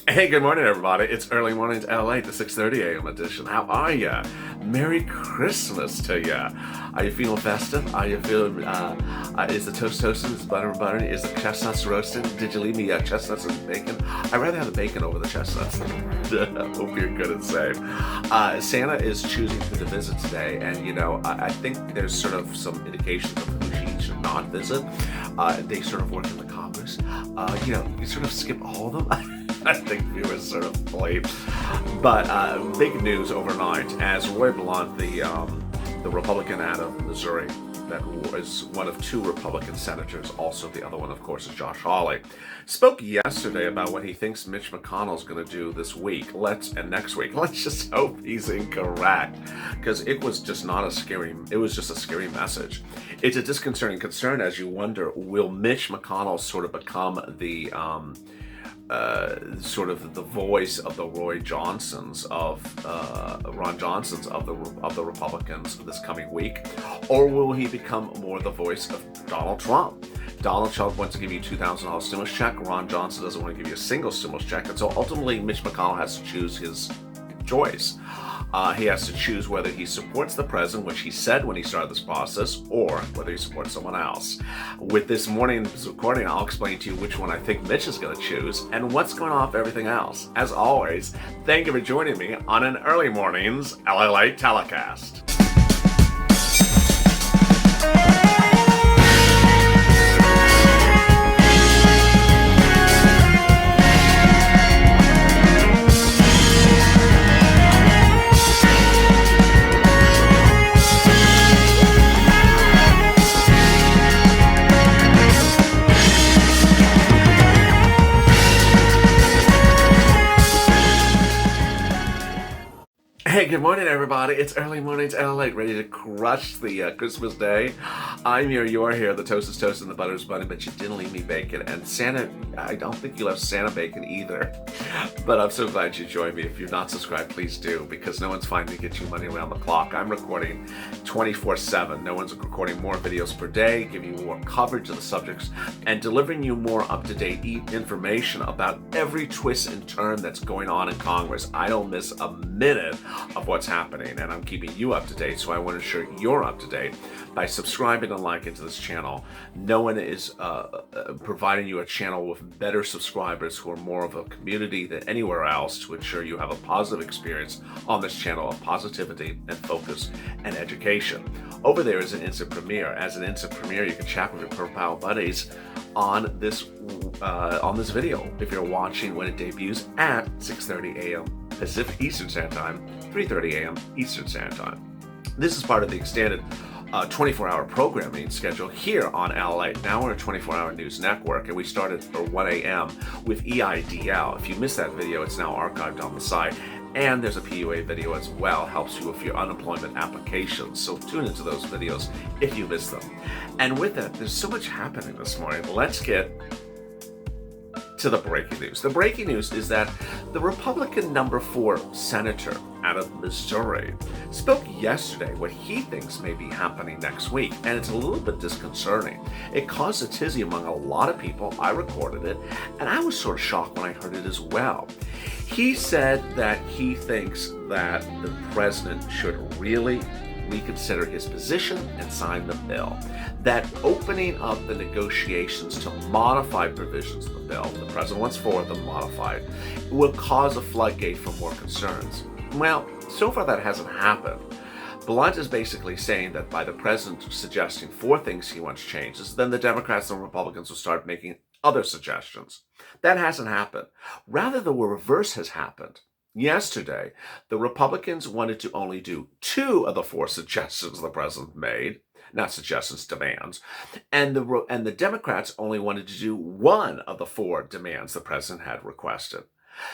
Hey, good morning, everybody. It's early morning to LA, the 6:30 a.m. edition. How are ya? Merry Christmas to ya. Are you feeling festive? Are you feeling, is the toast toasted? Is the butter buttered? Is the chestnuts roasted? Did you leave me chestnuts and bacon? I'd rather have the bacon over the chestnuts. Hope you're good and safe. Santa is choosing who to visit today, and I think there's sort of some indications of who he should not visit. They sort of work in the Congress. You sort of skip all of them. I think viewers sort of played. But big news overnight as Roy Blunt, the Republican out of Missouri, that was one of two Republican senators, also the other one, of course, is Josh Hawley, spoke yesterday about what he thinks Mitch McConnell's going to do this week and next week. Let's just hope he's incorrect, because it was just a scary message. It's a disconcerting concern as you wonder, will Mitch McConnell sort of become the sort of the voice of the Ron Johnsons of the Republicans this coming week, or will he become more the voice of Donald Trump? Donald Trump wants to give you $2,000 stimulus check. Ron Johnson doesn't want to give you a single stimulus check, and so ultimately Mitch McConnell has to choose his choice. He has to choose whether he supports the president, which he said when he started this process, or whether he supports someone else. With this morning's recording, I'll explain to you which one I think Mitch is going to choose and what's going on with everything else. As always, thank you for joining me on an early morning's LALATE telecast. Hey, good morning, everybody. It's early morning to LA, ready to crush the Christmas day. I'm here, you're here. The toast is toast and the butter is buttered, but you didn't leave me bacon. And Santa, I don't think you left Santa bacon either. But I'm so glad you joined me. If you're not subscribed, please do, because no one's finding to get you money around the clock. I'm recording 24/7. No one's recording more videos per day, giving you more coverage of the subjects, and delivering you more up-to-date information about every twist and turn that's going on in Congress. I don't miss a minute of what's happening, and I'm keeping you up to date, so I want to ensure you're up to date by subscribing and liking to this channel. No one is providing you a channel with better subscribers who are more of a community than anywhere else to ensure you have a positive experience on this channel of positivity and focus and education. Over there is an instant premiere. As an instant premiere, you can chat with your profile buddies on this video if you're watching when it debuts at 6:30 a.m. Pacific Eastern Standard Time, 3:30 a.m. Eastern Standard Time. This is part of the extended 24-hour programming schedule here on LALATE. Now we're a 24-hour news network, and we started at 1 a.m. with EIDL. If you missed that video, it's now archived on the site. And there's a PUA video as well, helps you with your unemployment applications. So tune into those videos if you missed them. And with that, there's so much happening this morning. Let's get to the breaking news. The breaking news is that the Republican number 4 senator out of Missouri spoke yesterday what he thinks may be happening next week, and it's a little bit disconcerting. It caused a tizzy among a lot of people. I recorded it, and I was sort of shocked when I heard it as well. He said that he thinks that the president should really reconsider his position and sign the bill. That opening up the negotiations to modify provisions of the bill, the president wants 4 of them modified, will cause a floodgate for more concerns. Well, so far that hasn't happened. Blunt is basically saying that by the president suggesting 4 things he wants changes, then the Democrats and Republicans will start making other suggestions. That hasn't happened. Rather, the reverse has happened. Yesterday, the Republicans wanted to only do 2 of the 4 suggestions the president made, not suggestions, demands, and the Democrats only wanted to do 1 of the 4 demands the president had requested.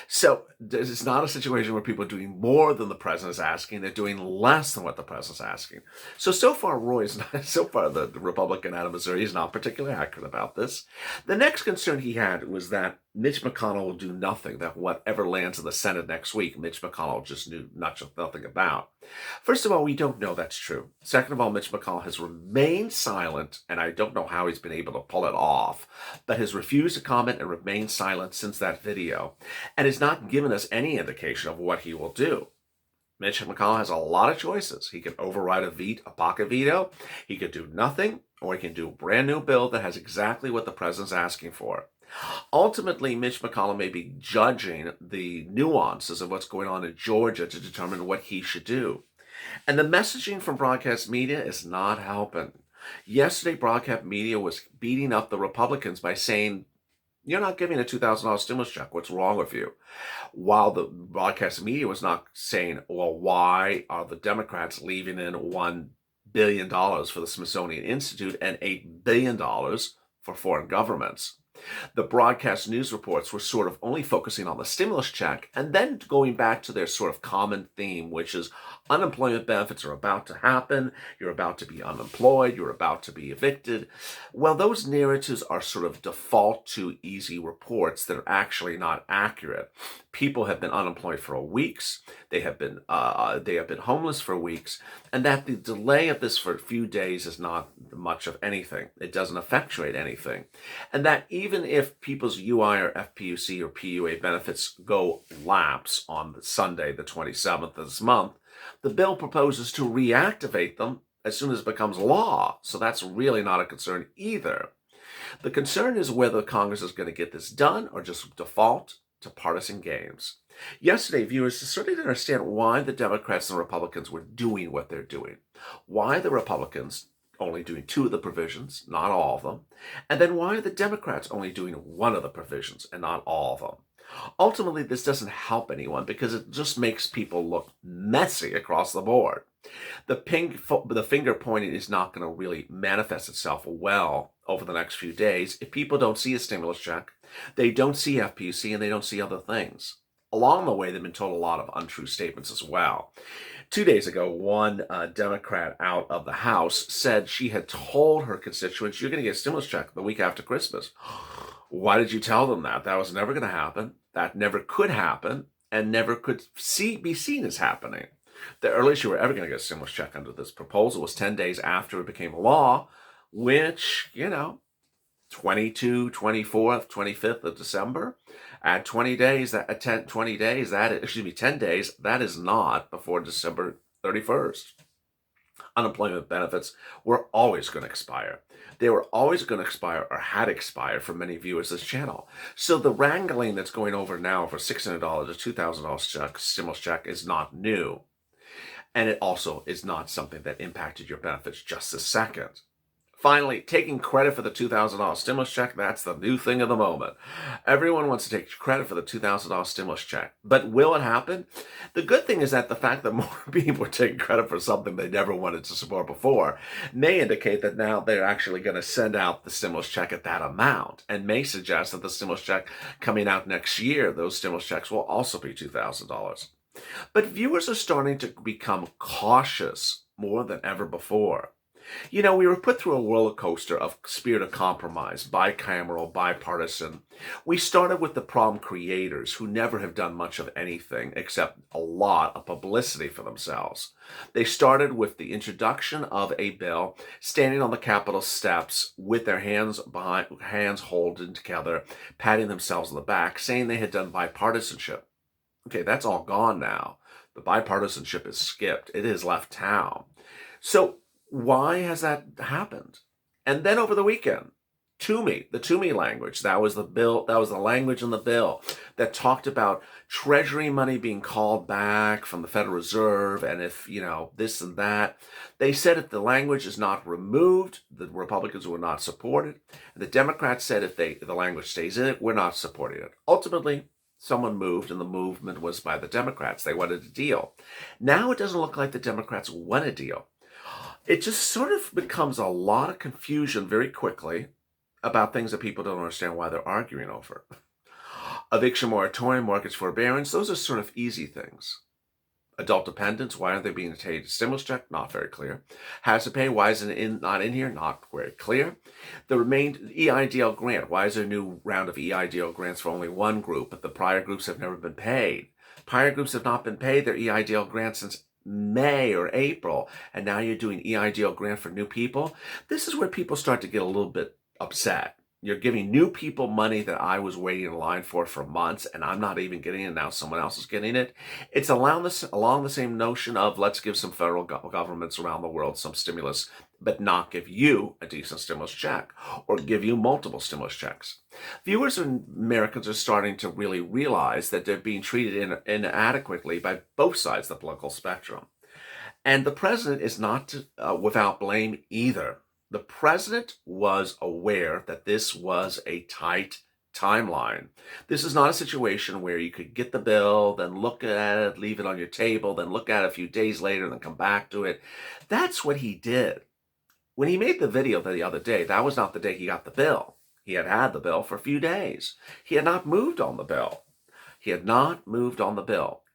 So it's not a situation where people are doing more than the president is asking; they're doing less than what the president's asking. So far, the Republican out of Missouri is not particularly accurate about this. The next concern he had was that Mitch McConnell will do nothing, that whatever lands in the Senate next week, Mitch McConnell just knew nothing about. First of all, we don't know that's true. Second of all, Mitch McConnell has remained silent, and I don't know how he's been able to pull it off, but has refused to comment and remained silent since that video, and has not given us any indication of what he will do. Mitch McConnell has a lot of choices. He can override a pocket veto, he could do nothing, or he can do a brand new bill that has exactly what the president's asking for. Ultimately, Mitch McConnell may be judging the nuances of what's going on in Georgia to determine what he should do. And the messaging from broadcast media is not helping. Yesterday, broadcast media was beating up the Republicans by saying, "You're not giving a $2,000 stimulus check. What's wrong with you?" While the broadcast media was not saying, well, why are the Democrats leaving in $1 billion for the Smithsonian Institute and $8 billion for foreign governments? The broadcast news reports were sort of only focusing on the stimulus check and then going back to their sort of common theme, which is unemployment benefits are about to happen, you're about to be unemployed, you're about to be evicted. Well, those narratives are sort of default to easy reports that are actually not accurate. People have been unemployed for weeks, they have been homeless for weeks, and that the delay of this for a few days is not much of anything. It doesn't effectuate anything. And that even if people's UI or FPUC or PUA benefits go lapse on Sunday, the 27th of this month, the bill proposes to reactivate them as soon as it becomes law. So that's really not a concern either. The concern is whether Congress is going to get this done or just default to partisan games. Yesterday, viewers certainly didn't understand why the Democrats and Republicans were doing what they're doing. Why the Republicans only doing 2 of the provisions, not all of them, and then why are the Democrats only doing 1 of the provisions and not all of them? Ultimately, this doesn't help anyone because it just makes people look messy across the board. The finger pointing is not going to really manifest itself well over the next few days if people don't see a stimulus check, they don't see FPUC, and they don't see other things. Along the way, they've been told a lot of untrue statements as well. 2 days ago, one Democrat out of the House said she had told her constituents, "You're going to get a stimulus check the week after Christmas." Why did you tell them that? That was never going to happen. That never could happen and never could be seen as happening. The earliest you were ever going to get a stimulus check under this proposal was 10 days after it became law, which, 22, 24th, 25th of December. At 20 days, 10 days, that is not before December 31st. Unemployment benefits were always going to expire. They were always going to expire or had expired for many viewers of this channel. So the wrangling that's going over now for $600 or $2,000 stimulus check is not new. And it also is not something that impacted your benefits just this second. Finally, taking credit for the $2,000 stimulus check, that's the new thing of the moment. Everyone wants to take credit for the $2,000 stimulus check. But will it happen? The good thing is that the fact that more people are taking credit for something they never wanted to support before may indicate that now they're actually going to send out the stimulus check at that amount, and may suggest that the stimulus check coming out next year, those stimulus checks will also be $2,000. But viewers are starting to become cautious more than ever before. We were put through a roller coaster of spirit of compromise, bicameral, bipartisan. We started with the problem creators who never have done much of anything except a lot of publicity for themselves. They started with the introduction of a bill, standing on the Capitol steps with their hands holding together, patting themselves on the back, saying they had done bipartisanship. Okay, that's all gone now. The bipartisanship is skipped. It has left town. So why has that happened? And then over the weekend, the Toomey language, that was the language in the bill that talked about Treasury money being called back from the Federal Reserve, and if, this and that. They said if the language is not removed, the Republicans will not support it. And the Democrats said if the language stays in it, we're not supporting it. Ultimately, someone moved, and the movement was by the Democrats. They wanted a deal. Now it doesn't look like the Democrats want a deal. It just sort of becomes a lot of confusion very quickly about things that people don't understand why they're arguing over. Eviction moratorium, mortgage forbearance, those are sort of easy things. Adult dependents, why aren't they being paid a stimulus check? Not very clear. Has to pay, why isn't it not in here? Not very clear. The remained EIDL grant, why is there a new round of EIDL grants for only one group, but the prior groups have never been paid? Prior groups have not been paid their EIDL grants since May or April, and now you're doing EIDL grant for new people. This is where people start to get a little bit upset. You're giving new people money that I was waiting in line for months, and I'm not even getting it. Now someone else is getting it. It's along the same notion of let's give some federal governments around the world some stimulus, but not give you a decent stimulus check or give you multiple stimulus checks. Viewers and Americans are starting to really realize that they're being treated inadequately by both sides of the political spectrum. And the president is not without blame either. The president was aware that this was a tight timeline. This is not a situation where you could get the bill, then look at it, leave it on your table, then look at it a few days later, then come back to it. That's what he did. When he made the video the other day, that was not the day he got the bill. He had had the bill for a few days. He had not moved on the bill.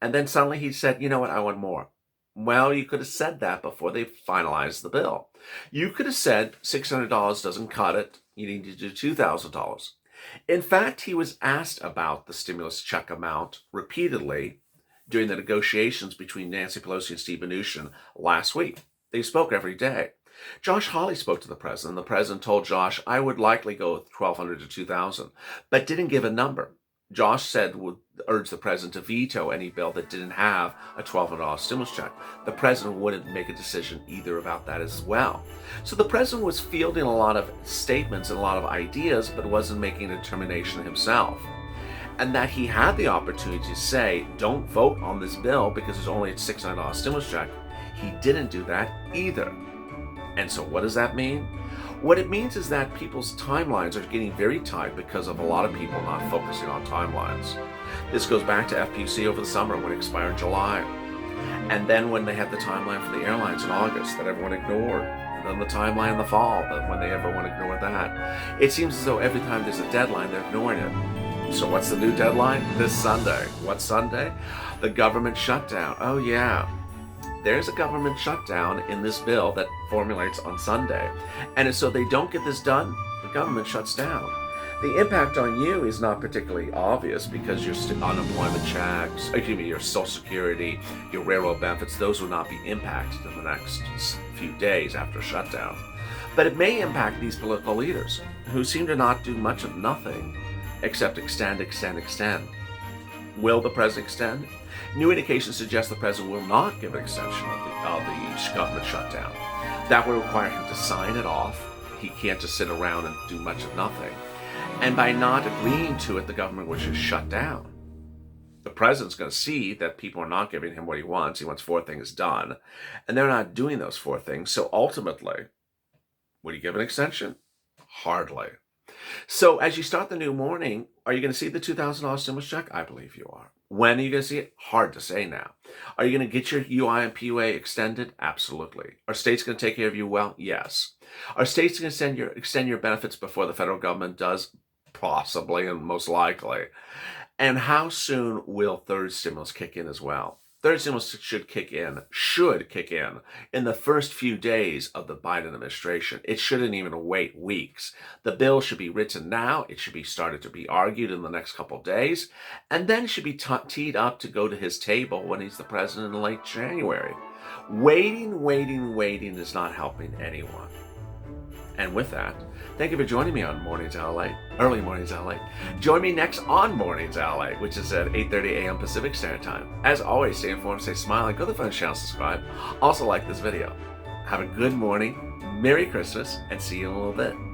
And then suddenly he said, you know what, I want more. Well, you could have said that before they finalized the bill. You could have said $600 doesn't cut it. You need to do $2,000. In fact, he was asked about the stimulus check amount repeatedly during the negotiations between Nancy Pelosi and Steve Mnuchin last week. They spoke every day. Josh Hawley spoke to the president. The president told Josh, I would likely go with $1,200 to $2,000, but didn't give a number. Josh said would urge the president to veto any bill that didn't have a $1,200 stimulus check. The president wouldn't make a decision either about that as well. So the president was fielding a lot of statements and a lot of ideas, but wasn't making a determination himself. And that he had the opportunity to say, don't vote on this bill because there's only a $600 stimulus check. He didn't do that either. And so what does that mean? What it means is that people's timelines are getting very tight because of a lot of people not focusing on timelines. This goes back to FPUC over the summer when it expired in July. And then when they had the timeline for the airlines in August that everyone ignored. And then the timeline in the fall, but when everyone ignored that. It seems as though every time there's a deadline, they're ignoring it. So what's the new deadline? This Sunday. What Sunday? The government shutdown. Oh yeah. There's a government shutdown in this bill that formulates on Sunday. And so they don't get this done, the government shuts down. The impact on you is not particularly obvious because your unemployment checks, your Social Security, your railroad benefits, those will not be impacted in the next few days after shutdown. But it may impact these political leaders who seem to not do much of nothing except extend. Will the president extend? New indications suggest the president will not give an extension of the government shutdown. That would require him to sign it off. He can't just sit around and do much of nothing. And by not agreeing to it, the government would just shut down. The president's going to see that people are not giving him what he wants. He wants 4 things done. And they're not doing those 4 things. So ultimately, would he give an extension? Hardly. So as you start the new morning, are you going to see the $2,000 stimulus check? I believe you are. When are you going to see it? Hard to say now. Are you going to get your UI and PUA extended? Absolutely. Are states going to take care of you well? Yes. Are states going to extend your benefits before the federal government does? Possibly and most likely. And how soon will third stimulus kick in as well? Third stimulus should kick in in the first few days of the Biden administration. It shouldn't even wait weeks. The bill should be written now. It should be started to be argued in the next couple of days, and then it should be teed up to go to his table when he's the president in late January. Waiting is not helping anyone. And with that, thank you for joining me on Mornings LA, Early Mornings LA. Join me next on Mornings LA, which is at 8:30 a.m. Pacific Standard Time. As always, stay informed, stay smiling, go to the front channel, subscribe. Also like this video. Have a good morning, Merry Christmas, and see you in a little bit.